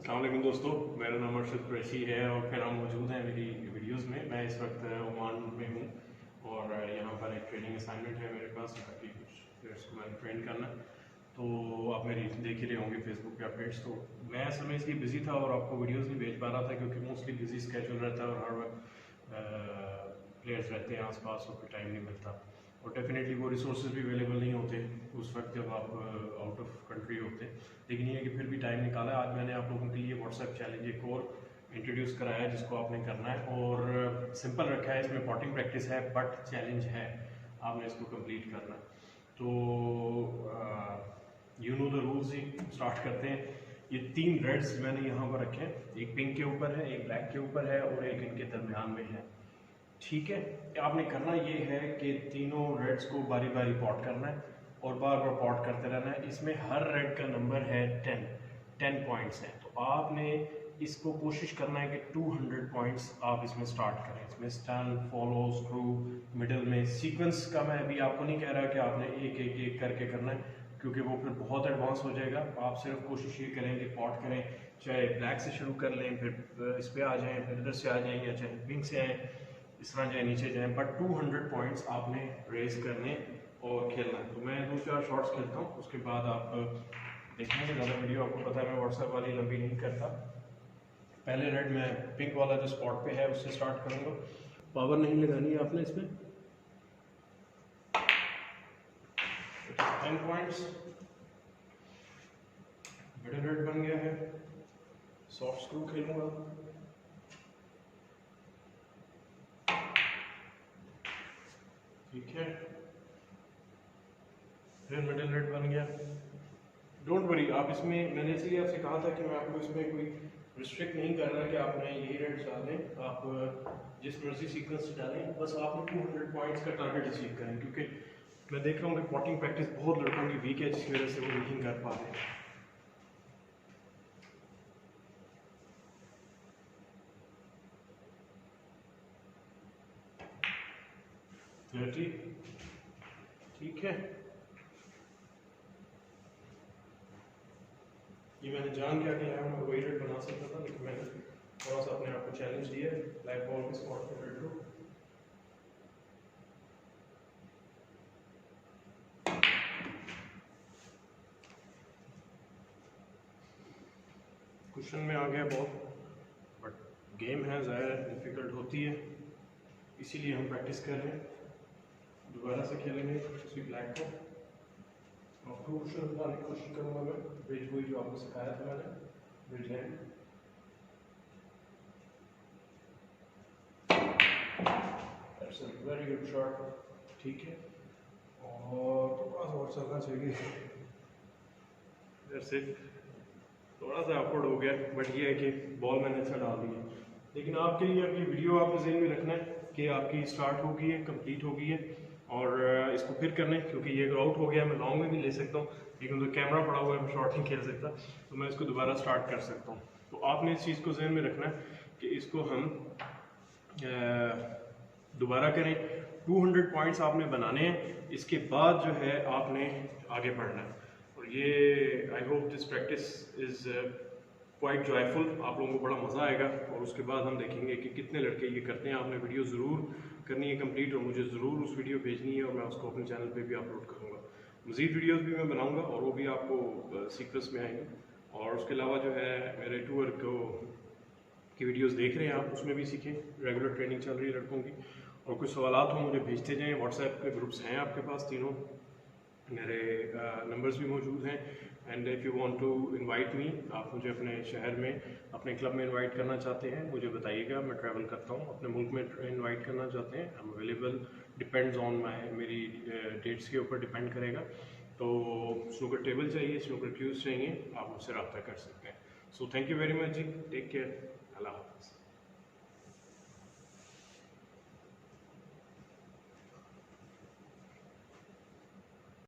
अस्सलाम वालेकुम दोस्तों, मेरा नाम अर्शद कुरैशी है और फिर हम मौजूद हैं मेरी वीडियोस में। मैं इस वक्त ओमान में हूँ और यहाँ पर एक ट्रेनिंग असाइनमेंट है मेरे पास, ताकि कुछ प्लेयर्स को मैंने ट्रेन करना। तो आप मेरी देख ही रहे होंगे फेसबुक पे अपडेट्स। तो मैं असल में इसलिए बिज़ी था और आपको वीडियोस नहीं भेज पा रहा था क्योंकि मोस्टली बिज़ी स्केड्यूल रहता है और हर वक्त प्लेयर्स रहते हैं आसपास और फिर टाइम नहीं मिलता। और डेफिनेटली वो रिसोर्स भी अवेलेबल नहीं होते उस वक्त जब आप आउट ऑफ कंट्री होते। लेकिन ये कि फिर भी टाइम निकाला। आज मैंने आप लोगों के लिए व्हाट्सएप चैलेंज एक और इंट्रोड्यूस कराया जिसको आपने करना है, और सिंपल रखा है। इसमें पॉटिंग प्रैक्टिस है बट चैलेंज है, आपने इसको कंप्लीट करना। तो you know the rules he start करते हैं। ये 3 रेड्स मैंने यहाँ पर रखे हैं, एक पिंक के ऊपर है, एक ब्लैक के ऊपर है और एक इनके दरमियान में है। ठीक है, आपने करना ये है कि तीनों रेड्स को बारी बारी पॉट करना है और बार बार पॉट करते रहना है। इसमें हर रेड का नंबर है 10 पॉइंट्स हैं। तो आपने इसको कोशिश करना है कि 200 पॉइंट्स आप इसमें स्टार्ट करें। इसमें स्टन, फॉलो, स्क्रू, मिडल में सीक्वेंस का मैं अभी आपको नहीं कह रहा कि आपने एक एक एक करके करना है, क्योंकि वो फिर बहुत एडवांस हो जाएगा। आप सिर्फ कोशिश ये करें कि पॉट करें, चाहे ब्लैक से शुरू कर लें, फिर इस पर आ जाएँ, फिर इधर से आ जाएँ, या चाहे पिंक से आएँ, इस तरह जाए नीचे जाए, बट 200 पॉइंट्स आपने रेस करने और खेलना है। तो मैं 2-4 शॉट्स खेलता हूँ, उसके बाद आप देखेंगे। ज़्यादा वीडियो आपको पता है मैं व्हाट्सएप वाली लंबी नहीं करता। पहले रेड मैं पिंक वाला जो स्पॉट पे है उससे स्टार्ट करूँगा। पावर नहीं लगानी है आपने इसमें। 10 पॉइंट्स, मिडिल रेड बन गया है। सॉफ्ट स्क्रू खेलूँगा, ठीक है। फिर मिडिल रेड बन गया। डोंट वरी, आप इसमें, मैंने इसलिए आपसे कहा था कि मैं आपको इसमें कोई रिस्ट्रिक्ट नहीं कर रहा कि आपने यही रेड डालें, आप जिस मर्जी सीक्वेंस से डालें, बस आपने 200 पॉइंट्स का टारगेट अचीव करें। क्योंकि मैं देख रहा हूँ कि पॉटिंग प्रैक्टिस बहुत लड़कों की वीक है, जिसकी वजह से वो नहीं कर पा रहे हैं। ठीक है, ये मैंने जान के आगे आया, मैं वही रेड बना सकता था, लेकिन मैंने थोड़ा सा अपने आप को चैलेंज दिया। ब्लैक बॉल के स्पॉट पे रेड लो। क्वेश्चन में आ गया बॉल, बट गेम है, ज़ाहिर डिफ़िकल्ट होती है, इसीलिए हम प्रैक्टिस कर रहे हैं। दोबारा से खेलेंगे उसी ब्लैक को। आपको क्वेश्चन बताने की कोशिश करूँगा मैं, ब्रिज हुई जो आपको सिखाया था मैंने, bridge hand. Very good shot, ठीक है। और थोड़ा सा और चलना चाहिए, जैसे थोड़ा सा अपवर्ड हो गया, बट ये है कि बॉल मैंने अच्छा डाल दी है। लेकिन आपके लिए अब ये वीडियो आपने ज़हन में रखना है कि आपकी स्टार्ट हो गई है, कंप्लीट हो गई है, और इसको फिर करना है। क्योंकि ये आउट हो गया, मैं लॉन्ग में भी ले सकता हूँ, लेकिन तो कैमरा पड़ा हुआ है, मैं शॉर्ट नहीं खेल सकता, तो मैं इसको दोबारा स्टार्ट कर सकता हूँ। तो आपने इस चीज़ को जहन में रखना है कि इसको हम दोबारा करें। 200 पॉइंट्स आपने बनाने हैं, इसके बाद जो है आपने आगे बढ़ना है। और ये I hope this practice is quite joyful, आप लोगों को बड़ा मज़ा आएगा। और उसके बाद हम देखेंगे कि कितने लड़के ये करते हैं। आपने वीडियो ज़रूर करनी है कंप्लीट, और मुझे ज़रूर उस वीडियो भेजनी है, और मैं उसको अपने चैनल पे भी अपलोड करूँगा। मज़ीद वीडियोस भी मैं बनाऊँगा और वो भी आपको सीक्वेंस में आएंगे। और उसके अलावा जो है मेरे टूर की वीडियोस देख रहे हैं आप, उसमें भी सीखें। रेगुलर ट्रेनिंग चल रही है लड़कों की। और कुछ सवालात हो मुझे भेजते जाएँ। व्हाट्सएप के ग्रुप्स हैं आपके पास, तीनों मेरे नंबर्स भी मौजूद हैं। And if you want to invite me, आप मुझे अपने शहर में, अपने क्लब में इनवाइट करना चाहते हैं, मुझे बताइएगा। मैं ट्रैवल करता हूँ, अपने मुल्क में इनवाइट करना चाहते हैं, I am available. Depends on मेरी डेट्स के ऊपर डिपेंड करेगा। तो स्नूकर टेबल चाहिए, स्नूकर क्यूज़ चाहिए, आप मुझसे रब्ता कर सकते हैं। So thank you very much जी, टेक केयर, अल्लाह हाफ़िज़।